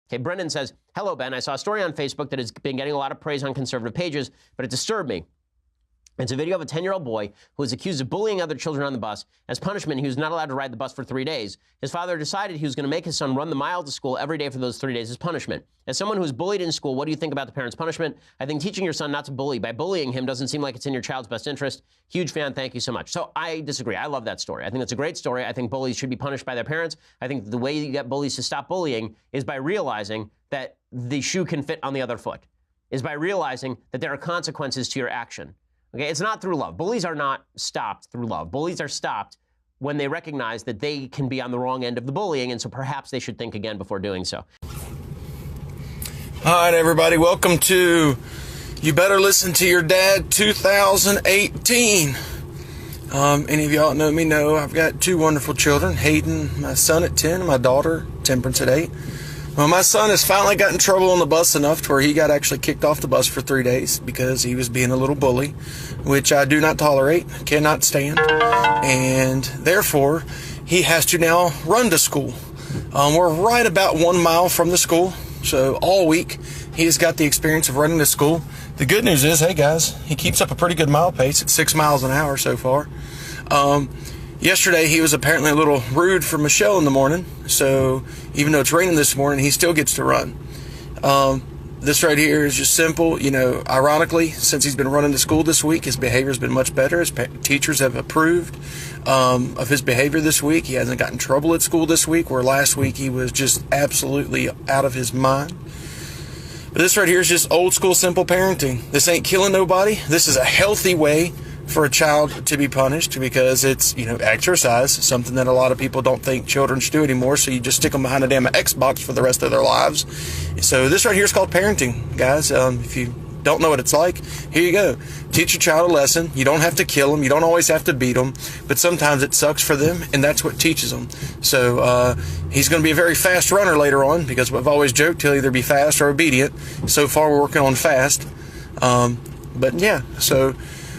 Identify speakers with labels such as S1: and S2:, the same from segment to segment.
S1: Okay, Brendan says, hello, Ben. I saw a story on Facebook that has been getting a lot of praise on conservative pages, but it disturbed me. It's a video of a 10-year-old boy who was accused of bullying other children on the bus. As punishment, he was not allowed to ride the bus for 3 days. His father decided he was going to make his son run the mile to school every day for those 3 days as punishment. As someone who was bullied in school, what do you think about the parent's punishment? I think teaching your son not to bully by bullying him doesn't seem like it's in your child's best interest. Huge fan. Thank you so much. So I disagree. I love that story. I think it's a great story. I think bullies should be punished by their parents. I think the way you get bullies to stop bullying is by realizing that the shoe can fit on the other foot, is by realizing that there are consequences to your action. Okay, it's not through love. Bullies are not stopped through love. Bullies are stopped when they recognize that they can be on the wrong end of the bullying, and so perhaps they should think again before doing so.
S2: All right, everybody, welcome to You Better Listen to Your Dad 2018. Any of y'all know me know I've got 2 wonderful children, Hayden, my son at 10, and my daughter, Temperance, at 8. Well, my son has finally got in trouble on the bus enough to where he got actually kicked off the bus for 3 days because he was being a little bully, which I do not tolerate, cannot stand, and therefore he has to now run to school. We're right about 1 mile from the school, so all week he has got the experience of running to school. The good news is, hey guys, he keeps up a pretty good mile pace at 6 miles an hour so far. Yesterday, he was apparently a little rude for Michelle in the morning, so even though it's raining this morning, he still gets to run. This right here is just simple. You know, ironically, since he's been running to school this week, his behavior's been much better. His teachers have approved of his behavior this week. He hasn't gotten in trouble at school this week, where last week he was just absolutely out of his mind. But this right here is just old school simple parenting. This ain't killing nobody. This is a healthy way for a child to be punished because it's, you know, exercise, something that a lot of people don't think children should do anymore, so you just stick them behind a damn Xbox for the rest of their lives. So this right here is called parenting, guys. If you don't know what it's like, here you go. Teach your child a lesson. You don't have to kill them. You don't always have to beat them, but sometimes it sucks for them, and that's what teaches them. So he's going to be a very fast runner later on because I've always joked he'll either be fast or obedient. So far, we're working on fast. But yeah, so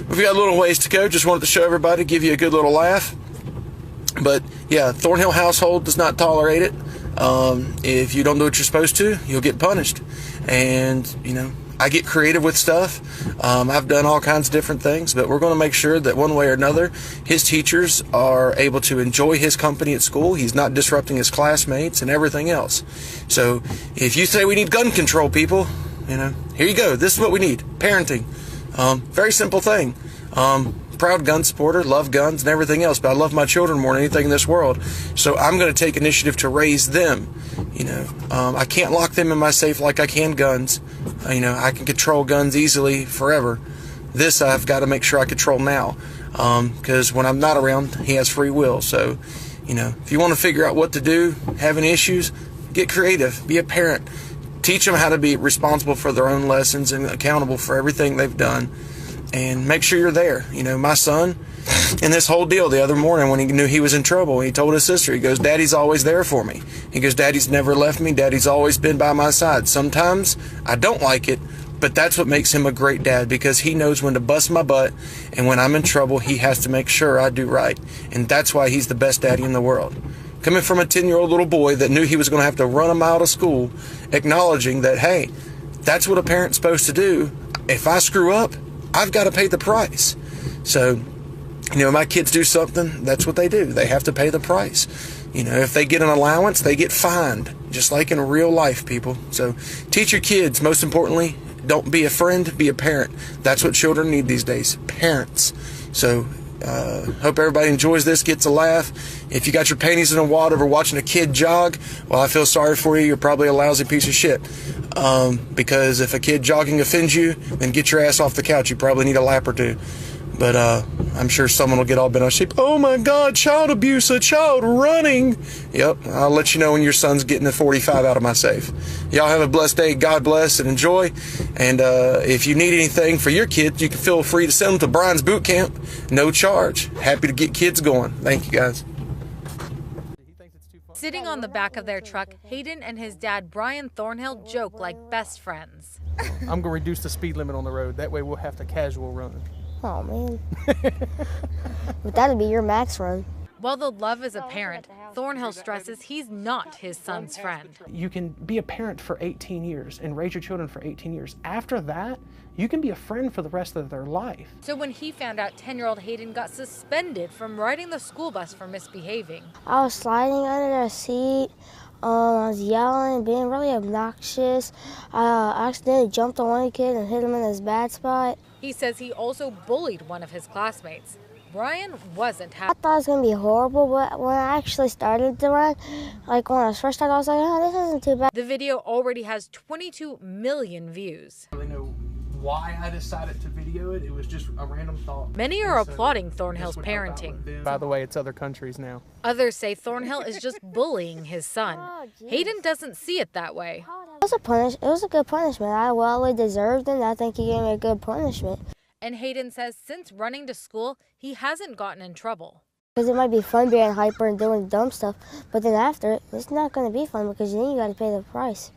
S2: we've got a little ways to go. Just wanted to show everybody, give you a good little laugh. But yeah, Thornhill household does not tolerate it. If you don't do what you're supposed to, you'll get punished. And, you know, I get creative with stuff. I've done all kinds of different things, but we're going to make sure that one way or another, his teachers are able to enjoy his company at school. He's not disrupting his classmates and everything else. So if you say we need gun control, people, you know, here you go. This is what we need. Parenting. Very simple thing. Proud gun supporter, love guns and everything else, but I love my children more than anything in this world. So I'm going to take initiative to raise them. You know, I can't lock them in my safe like I can guns. You know, I can control guns easily forever. This I've got to make sure I control now, because when I'm not around, he has free will. So, you know, if you want to figure out what to do, having issues, get creative, be a parent. Teach them how to be responsible for their own lessons and accountable for everything they've done. And make sure you're there. You know, my son, in this whole deal the other morning when he knew he was in trouble, he told his sister, he goes, Daddy's always there for me. He goes, Daddy's never left me. Daddy's always been by my side. Sometimes I don't like it, but that's what makes him a great dad, because he knows when to bust my butt, and when I'm in trouble, he has to make sure I do right. And that's why he's the best daddy in the world. Coming from a 10-year-old little boy that knew he was going to have to run a mile to school, acknowledging that, hey, that's what a parent's supposed to do. If I screw up, I've got to pay the price. So, you know, my kids do something, that's what they do. They have to pay the price. You know, if they get an allowance, they get fined, just like in real life, people. So teach your kids, most importantly, don't be a friend, be a parent. That's what children need these days, parents. So hope everybody enjoys this, gets a laugh. If you got your panties in the water over watching a kid jog, well, I feel sorry for you. You're probably a lousy piece of shit. Because if a kid jogging offends you, then get your ass off the couch. You probably need a lap or two. But I'm sure someone will get all bent out of shape. Oh my God, child abuse, a child running. Yep, I'll let you know when your son's getting a 45 out of my safe. Y'all have a blessed day. God bless and enjoy. And if you need anything for your kids, you can feel free to send them to Brian's Boot Camp. No charge. Happy to get kids going. Thank you, guys.
S3: Sitting on the back of their truck, Hayden and his dad, Brian Thornhill, joke like best friends.
S4: I'm going to reduce the speed limit on the road. That way we'll have to casual run.
S5: Oh, man. But that'd be your max run.
S3: While the love is apparent, Thornhill stresses he's not his son's friend.
S4: You can be a parent for 18 years and raise your children for 18 years. After that, you can be a friend for the rest of their life.
S3: So when he found out 10-year-old Hayden got suspended from riding the school bus for misbehaving,
S5: I was sliding under the seat. I was yelling, being really obnoxious. I accidentally jumped on one kid and hit him in his bad spot.
S3: he says he also bullied one of his classmates. Brian wasn't
S5: I
S3: happy.
S5: thought it was going to be horrible, but when I actually started to run, like when I first started, I was like, oh, this isn't too bad.
S3: The video already has 22 million views.
S4: I don't really know why I decided to video it. It was just a random thought.
S3: Many are
S4: And so
S3: applauding
S4: this
S3: Thornhill's
S4: would help out
S3: parenting.
S4: with them. By the way, it's other countries now.
S3: Others say Thornhill is just bullying his son. Hayden doesn't see it that way.
S5: It was a good punishment. I well deserved it, and I think he gave me a good punishment.
S3: And Hayden says since running to school, he hasn't gotten in trouble.
S5: Because it might be fun being hyper and doing dumb stuff, but then after it, it's not going to be fun because then you got to pay the price.